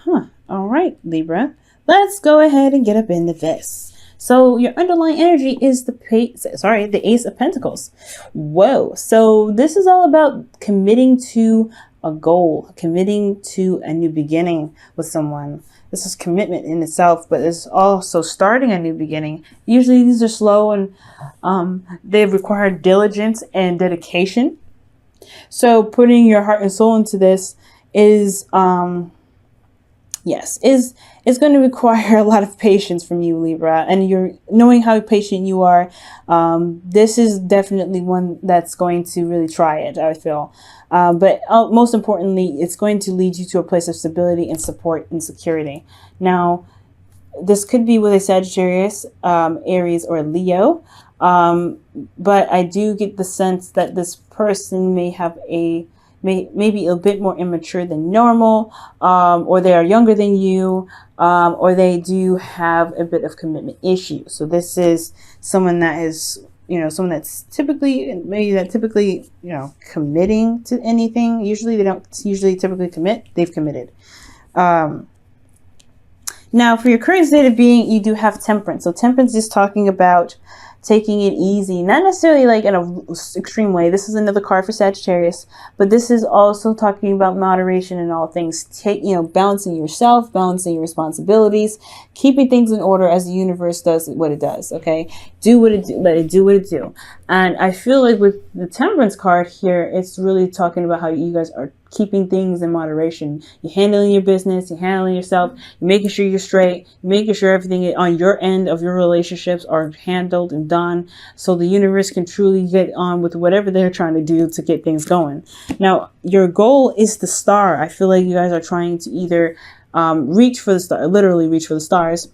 All right, Libra. Let's go ahead and get up into this. So your underlying energy is the Ace of Pentacles. Whoa. So this is all about committing to a goal, committing to a new beginning with someone. This is commitment in itself, but it's also starting a new beginning. Usually these are slow and they require diligence and dedication. So putting your heart and soul into this is is going to require a lot of patience from you, Libra, and you're knowing how patient you are. This is definitely one that's going to really try it, I feel. But most importantly, it's going to lead you to a place of stability and support and security. Now, this could be with a Sagittarius, Aries, or Leo. But I do get the sense that this person may have maybe a bit more immature than normal, or they are younger than you, or they do have a bit of commitment issue. So this is someone that is, someone that's typically, committing to anything. Usually they don't typically commit. They've committed. Now, for your current state of being, you do have temperance. So temperance is talking about taking it easy, not necessarily like in an extreme way. This is another card for Sagittarius, but this is also talking about moderation in all things. Balancing yourself, balancing your responsibilities, keeping things in order as the universe does what it does. Okay, do what it do, let it do what it do. And I feel like with the Temperance card here, it's really talking about how you guys are keeping things in moderation. You're handling your business, you're handling yourself, you're making sure you're straight, you're making sure everything on your end of your relationships are handled and done, so the universe can truly get on with whatever they're trying to do to get things going. Now, your goal is the star. I feel like you guys are trying to either reach for the star, literally reach for the stars,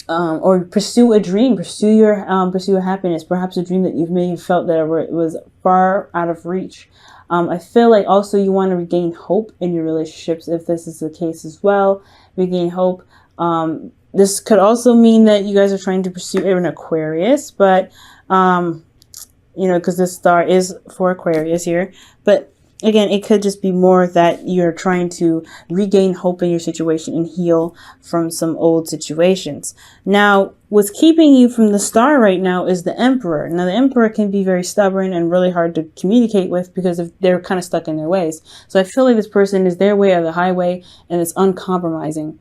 or pursue a dream, pursue your happiness, perhaps a dream that you've maybe felt that was far out of reach. I feel like also you want to regain hope in your relationships, if this is the case as well. Regain hope. This could also mean that you guys are trying to pursue an Aquarius, but because this star is for Aquarius here. But again, it could just be more that you're trying to regain hope in your situation and heal from some old situations. Now, what's keeping you from the star right now is the Emperor. Now, the Emperor can be very stubborn and really hard to communicate with because they're kind of stuck in their ways. So I feel like this person is their way or the highway, and it's uncompromising.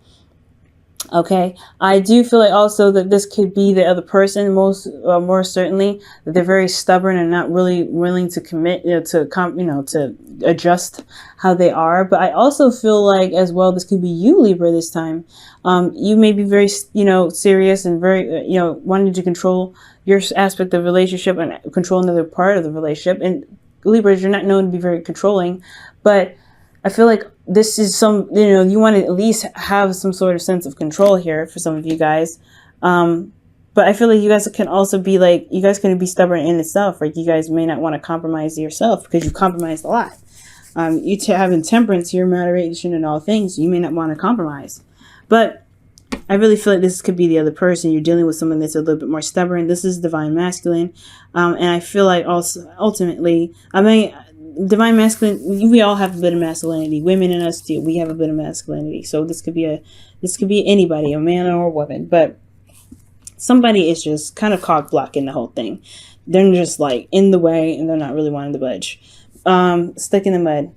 Okay, I do feel like also that this could be the other person, more certainly, that they're very stubborn and not really willing to commit, to adjust how they are. But I also feel like as well, this could be you, Libra, this time. You may be very, serious and very, wanting to control your aspect of the relationship and control another part of the relationship. And Libras, you're not known to be very controlling, but I feel like this is you want to at least have some sort of sense of control here for some of you guys. But I feel like you guys can also be like, you guys can be stubborn in itself. Like you guys may not want to compromise yourself because you've compromised a lot. You having temperance here, moderation in all things, you may not want to compromise. But I really feel like this could be the other person. You're dealing with someone that's a little bit more stubborn. This is divine masculine. And I feel like also ultimately, divine masculine, we all have a bit of masculinity. Women and us too, we have a bit of masculinity. So this could be anybody, a man or a woman, but somebody is just kind of cock blocking the whole thing. They're just like in the way and they're not really wanting to budge. Stuck in the mud.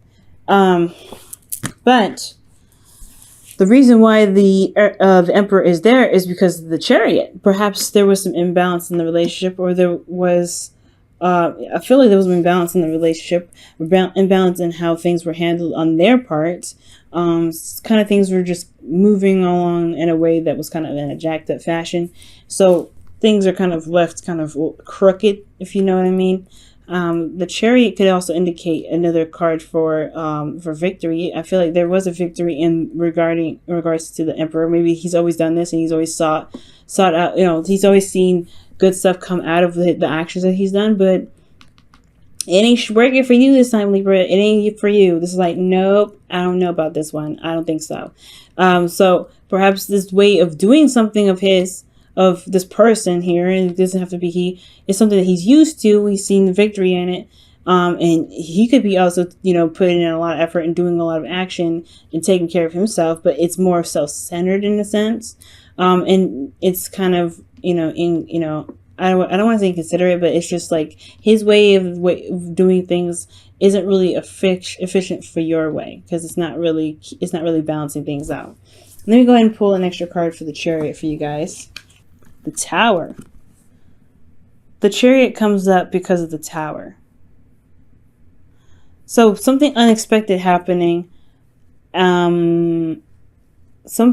But the reason why the Emperor is there is because of the Chariot. Perhaps there was some imbalance in the relationship, or there was I feel like there was an imbalance in the relationship, imbalance in how things were handled on their part. Kind of things were just moving along in a way that was kind of in a jacked up fashion. So things are kind of left kind of crooked, if you know what I mean. The Chariot could also indicate another card for victory. I feel like there was a victory in regards to the Emperor. Maybe he's always done this and he's always sought out, he's always seen good stuff come out of the actions that he's done, but it ain't working for you this time, Libra. It ain't for you. This is like, nope, I don't know about this one. I don't think so. So perhaps this way of doing something of this person here, and it doesn't have to be he, is something that he's used to. He's seen the victory in it. And he could be also, putting in a lot of effort and doing a lot of action and taking care of himself, but it's more self-centered in a sense. And it's kind of, I don't want to say inconsiderate, but it's just like his way of doing things isn't really efficient for your way, because it's not really balancing things out. Let me go ahead and pull an extra card for the Chariot for you guys. The Tower. The Chariot comes up because of the Tower. So something unexpected happening, some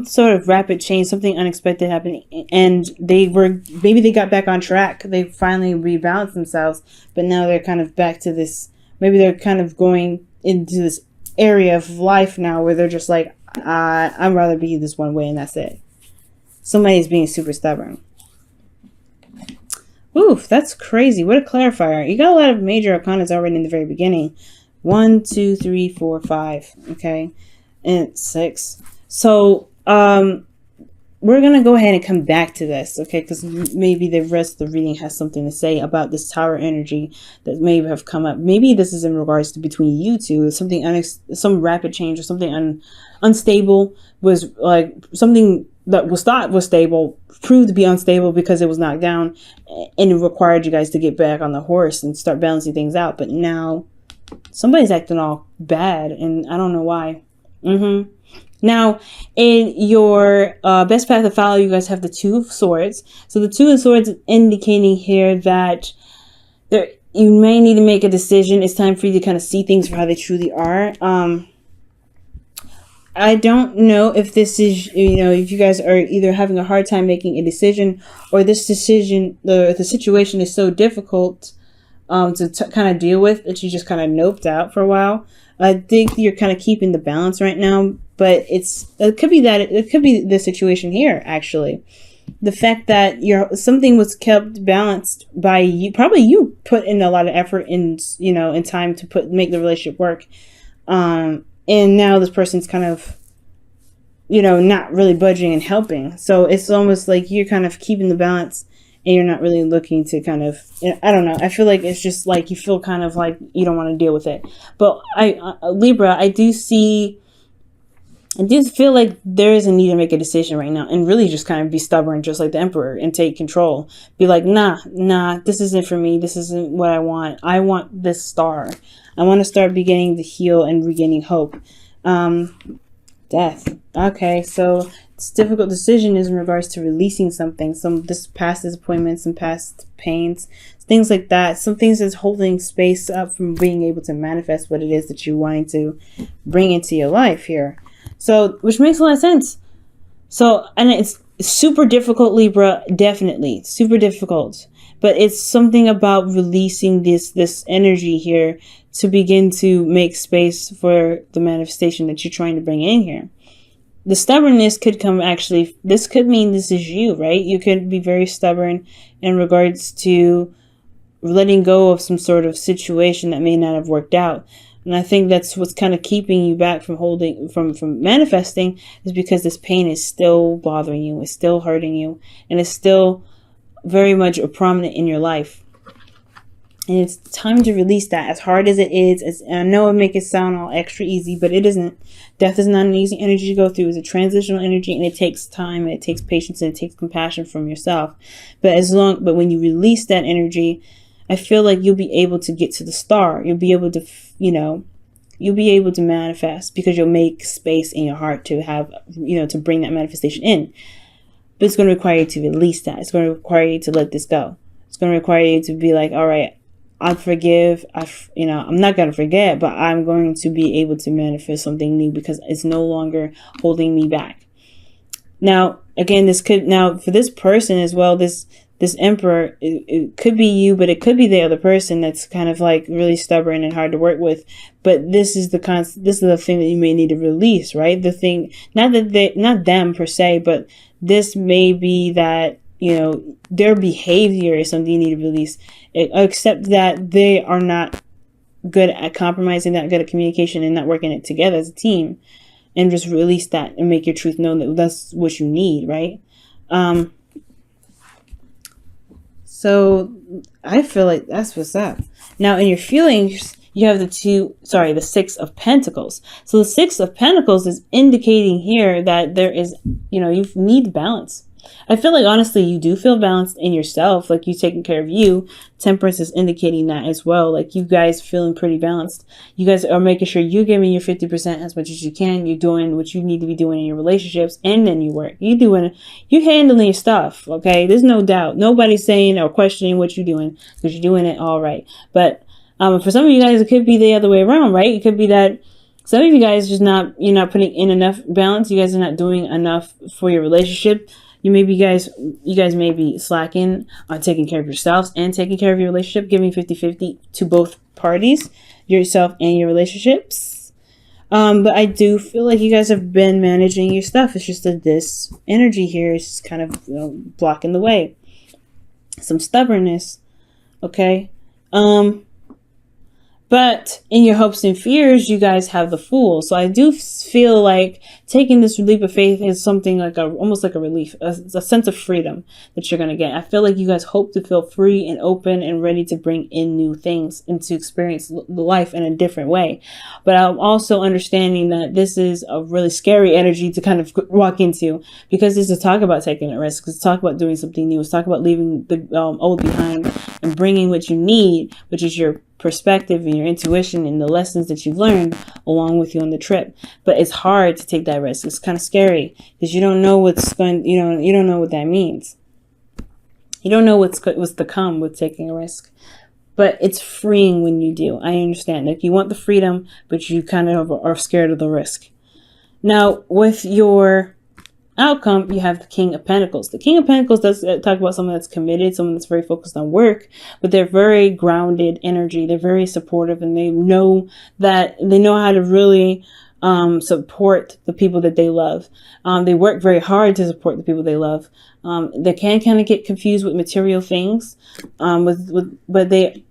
sort of rapid change, something unexpected happening, and maybe they got back on track. They finally rebalanced themselves, but now they're kind of back to this. Maybe they're kind of going into this area of life now where they're just like, I'd rather be this one way, and that's it. Somebody's being super stubborn. Oof, that's crazy. What a clarifier. You got a lot of major arcanas already in the very beginning. 1, 2, 3, 4, 5. Okay. And 6. So, we're going to go ahead and come back to this, okay? Because maybe the rest of the reading has something to say about this Tower energy that may have come up. Maybe this is in regards to between you two. Some rapid change or something unstable was like something that was thought was stable proved to be unstable because it was knocked down, and it required you guys to get back on the horse and start balancing things out. But now somebody's acting all bad, and I don't know why. Now, in your best path to follow, you guys have the Two of Swords. So the Two of Swords is indicating here that you may need to make a decision. It's time for you to kind of see things for how they truly are. I don't know if this is, if you guys are either having a hard time making a decision, or this decision, the situation is so difficult to kind of deal with that you just kind of noped out for a while. I think you're kind of keeping the balance right now, but it could be the situation here, actually. The fact that something was kept balanced by you, probably you put in a lot of effort in time to make the relationship work. And now this person's kind of, not really budging and helping. So it's almost like you're kind of keeping the balance, and you're not really looking to kind of, I don't know. I feel like it's just like you feel kind of like you don't want to deal with it. But Libra, I do feel like there is a need to make a decision right now, and really just kind of be stubborn, just like the Emperor, and take control. Be like, nah, this isn't for me. This isn't what I want. I want this star. I want to start beginning to heal and regaining hope. Death. Okay, so this difficult decision is in regards to releasing something, this past disappointments, some past pains, things like that. Some things that's holding space up from being able to manifest what it is that you're wanting to bring into your life here. So, which makes a lot of sense. So, and it's super difficult, Libra, definitely super difficult. But it's something about releasing this energy here to begin to make space for the manifestation that you're trying to bring in here. The stubbornness could come this could mean this is you, right? You could be very stubborn in regards to letting go of some sort of situation that may not have worked out. And I think that's what's kind of keeping you back from from manifesting, is because this pain is still bothering you, it's still hurting you, and it's still very much prominent in your life. And it's time to release that, as hard as it is. I know it makes it sound all extra easy, but it isn't. Death is not an easy energy to go through. It's a transitional energy, and it takes time, and it takes patience, and it takes compassion from yourself. But when you release that energy, I feel like you'll be able to get to the star. You'll be able to, you'll be able to manifest, because you'll make space in your heart to have, to bring that manifestation in. But it's going to require you to release that. It's going to require you to let this go. It's going to require you to be like, all right, I forgive. I'm not going to forget, but I'm going to be able to manifest something new, because it's no longer holding me back. Now, again, for this person as well, this Emperor, it could be you, but it could be the other person that's kind of like really stubborn and hard to work with. But this is the thing that you may need to release, right? The thing, not them per se, but this may be that, their behavior is something you need to release, except that they are not good at compromising, not good at communication, and not working it together as a team. And just release that and make your truth known that that's what you need, right? So So I feel like that's what's up. Now in your feelings, you have the Six of Pentacles. So the Six of Pentacles is indicating here that there is, you need balance. I feel like honestly you do feel balanced in yourself, like you taking care of you. Temperance is indicating that as well. Like you guys feeling pretty balanced. You guys are making sure you're giving your 50% as much as you can. You're doing what you need to be doing in your relationships, and then you work. You're handling your stuff. Okay, there's no doubt. Nobody's saying or questioning what you're doing, because you're doing it all right. But for some of you guys, it could be the other way around, right? It could be that some of you guys you're not putting in enough balance. You guys are not doing enough for your relationship. You guys may be slacking on taking care of yourselves and taking care of your relationship, giving 50-50 to both parties, yourself and your relationships. But I do feel like you guys have been managing your stuff. It's just that this energy here is just kind of blocking the way. Some stubbornness. Okay. But in your hopes and fears, you guys have the Fool. So I do feel like taking this leap of faith is something like almost like a relief, a sense of freedom that you're going to get. I feel like you guys hope to feel free and open and ready to bring in new things and to experience life in a different way. But I'm also understanding that this is a really scary energy to kind of walk into, because this is talk about taking a risk. It's talk about doing something new. It's talk about leaving the old behind and bringing what you need, which is your perspective and your intuition and the lessons that you've learned along with you on the trip. But it's hard to take that risk. It's kind of scary because you don't know you don't know what that means. You don't know what's to come with taking a risk. But it's freeing when you do. I understand. Like you want the freedom, but you kind of are scared of the risk. Now, with your outcome, you have the King of Pentacles. The King of Pentacles does talk about someone that's committed, someone that's very focused on work, but they're very grounded energy. They're very supportive, and they know how to really support the people that they love. They work very hard to support the people they love. They can kind of get confused with material things, but they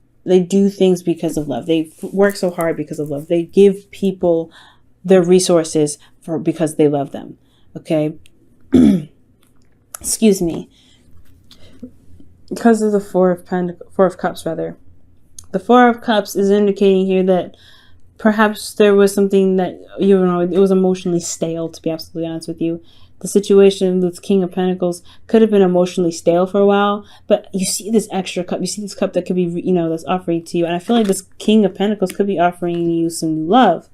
do things because of love. They work so hard because of love. They give people their resources because they love them. Okay. Excuse me. Because of the Four of Cups, rather. The Four of Cups is indicating here that perhaps there was something that, it was emotionally stale, to be absolutely honest with you. The situation with King of Pentacles could have been emotionally stale for a while, but you see this extra cup, you see this cup that could be, that's offering to you. And I feel like this King of Pentacles could be offering you some love.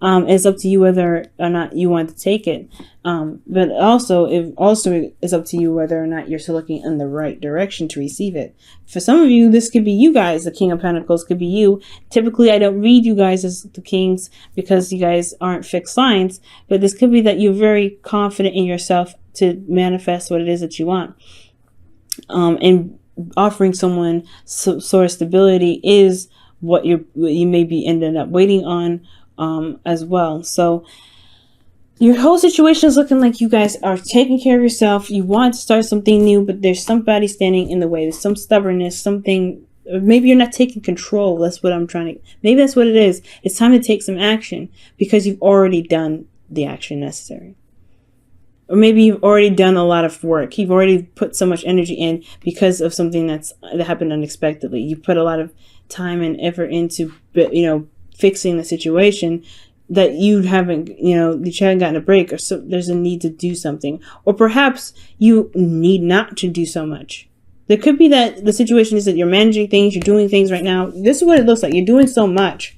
It's up to you whether or not you want to take it. But also it's up to you whether or not you're still looking in the right direction to receive it. For some of you, this could be you guys. The King of Pentacles could be you. Typically, I don't read you guys as the kings because you guys aren't fixed signs. But this could be that you're very confident in yourself to manifest what it is that you want. And offering someone sort of stability is what you may be ending up waiting on. As well. So your whole situation is looking like you guys are taking care of yourself. You want to start something new, but there's somebody standing in the way. There's some stubbornness, something. Maybe you're not taking control. Maybe that's what it is. It's time to take some action because you've already done the action necessary. Or maybe you've already done a lot of work. You've already put so much energy in because of something that happened unexpectedly. You put a lot of time and effort into, fixing the situation that you haven't gotten a break, or so there's a need to do something, or perhaps you need not to do so much. There could be that the situation is that you're managing things, you're doing things right now. This is what it looks like. You're doing so much.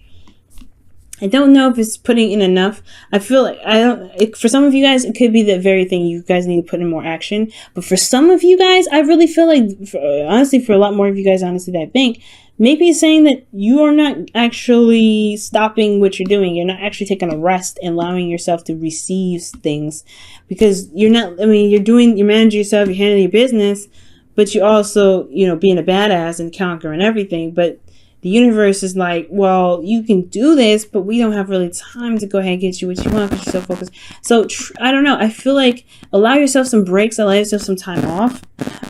I don't know if it's putting in enough. I feel like for some of you guys, it could be the very thing you guys need to put in more action. But for some of you guys, I really feel like, for a lot more of you guys, honestly, that I think, maybe it's saying that you are not actually stopping what you're doing. You're not actually taking a rest and allowing yourself to receive things, because you're managing yourself, you're handling your business, but you're also, being a badass and conquering everything. But the universe is like, well, you can do this, but we don't have really time to go ahead and get you what you want because you're so focused. So I don't know. I feel like allow yourself some breaks, allow yourself some time off.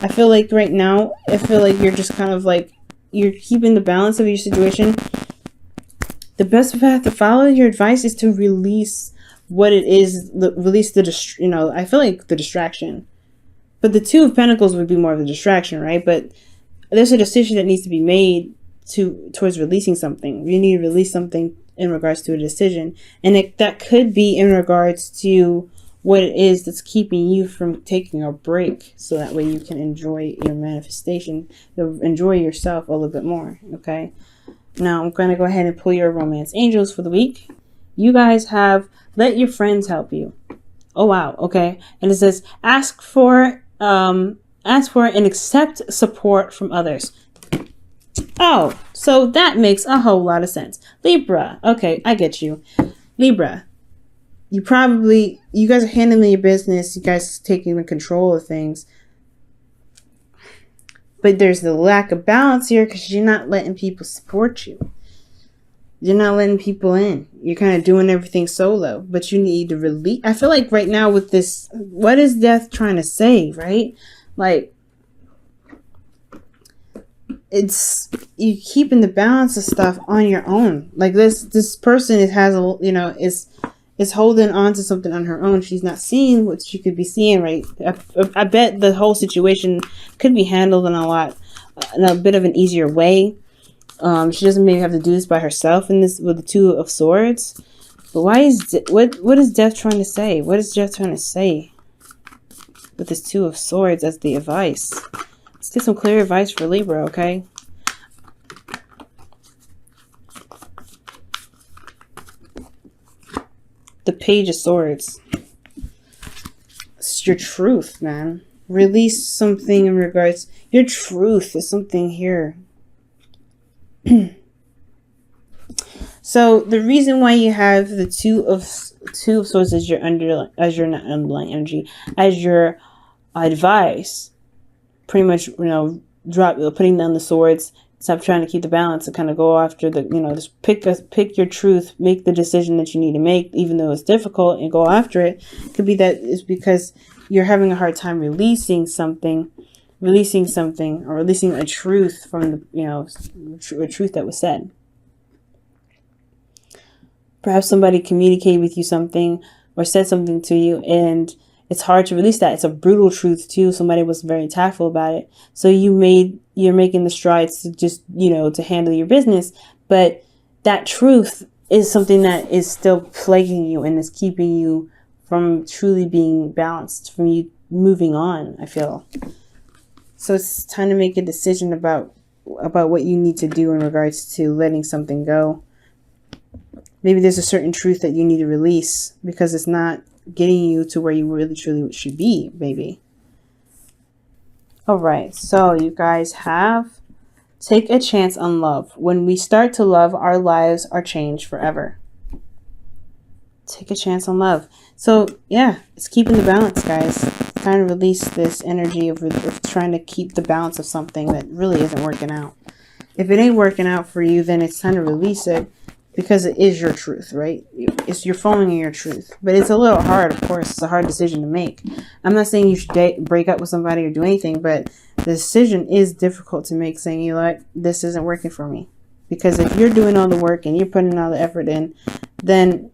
I feel like right now, you're just kind of like, you're keeping the balance of your situation. The best path to follow your advice is to release what it is, I feel like the distraction. But the Two of Pentacles would be more of a distraction, right? But there's a decision that needs to be made towards releasing something. You need to release something in regards to a decision, and that could be in regards to what it is that's keeping you from taking a break, so that way you can enjoy your manifestation, enjoy yourself a little bit more. Okay, now I'm going to go ahead and pull your romance angels for the week. You guys have let your friends help you. Oh wow. Okay, and it says ask for and accept support from others. Oh, so that makes a whole lot of sense. Libra. Okay, I get you. Libra. You guys are handling your business. You guys taking the control of things. But there's the lack of balance here because you're not letting people support you. You're not letting people in. You're kind of doing everything solo. But you need to release. I feel like right now with this, what is death trying to say, right? Like, it's you keeping the balance of stuff on your own. Like this person is holding on to something on her own. She's not seeing what she could be seeing, right? I bet the whole situation could be handled in a bit of an easier way. She doesn't maybe have to do this by herself in this with the Two of Swords. But what is Death trying to say? What is Death trying to say with this Two of Swords as the advice? Let's get some clear advice for Libra, okay? The Page of Swords. It's your truth, man. Release something in regards. Your truth is something here. So the reason why you have the Two of Swords as your not underlying energy, as your advice, pretty much putting down the swords. Stop trying to keep the balance and kind of go after just pick your truth, make the decision that you need to make, even though it's difficult, and go after it. Could be that it's because you're having a hard time releasing something, or releasing a truth from a truth that was said. Perhaps somebody communicated with you something or said something to you, and it's hard to release that. It's a brutal truth too. Somebody was very tactful about it. So you're making the strides to just, to handle your business. But that truth is something that is still plaguing you and is keeping you from truly being balanced, from you moving on, I feel. So it's time to make a decision about what you need to do in regards to letting something go. Maybe there's a certain truth that you need to release because it's not getting you to where you really truly should be, maybe. All right, so you guys have take a chance on love. When we start to love, our lives are changed forever. Take a chance on love. So yeah, it's keeping the balance, guys. Kind of release this energy of trying to keep the balance of something that really isn't working out. If it ain't working out for you, then it's time to release it. Because it is your truth, right? You're following your truth. But it's a little hard, of course. It's a hard decision to make. I'm not saying you should break up with somebody or do anything, but the decision is difficult to make, saying, this isn't working for me. Because if you're doing all the work and you're putting all the effort in, then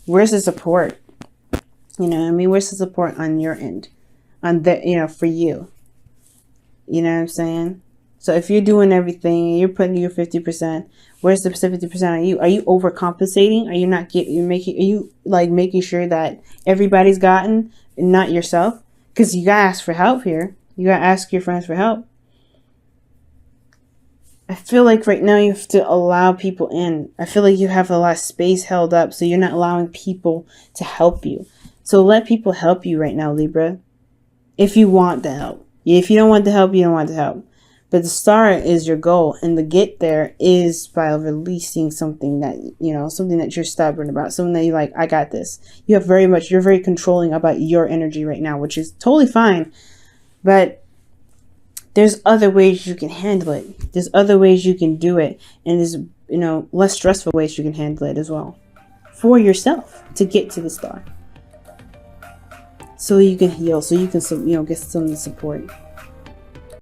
where's the support? Where's the support on your end? For you. You know what I'm saying? So if you're doing everything and you're putting your 50%, where's the 50% on you? Are you overcompensating? Are you making sure that everybody's gotten and not yourself? Because you gotta ask for help here. You gotta ask your friends for help. I feel like right now you have to allow people in. I feel like you have a lot of space held up, so you're not allowing people to help you. So let people help you right now, Libra. If you want the help. If you don't want the help, you don't want the help. But the start is your goal, and the get there is by releasing something that, something that you're stubborn about, something that you're like, I got this. You're very controlling about your energy right now, which is totally fine. But there's other ways you can handle it. There's other ways you can do it. And there's, less stressful ways you can handle it as well. For yourself to get to the star. So you can heal, so you can, get some support.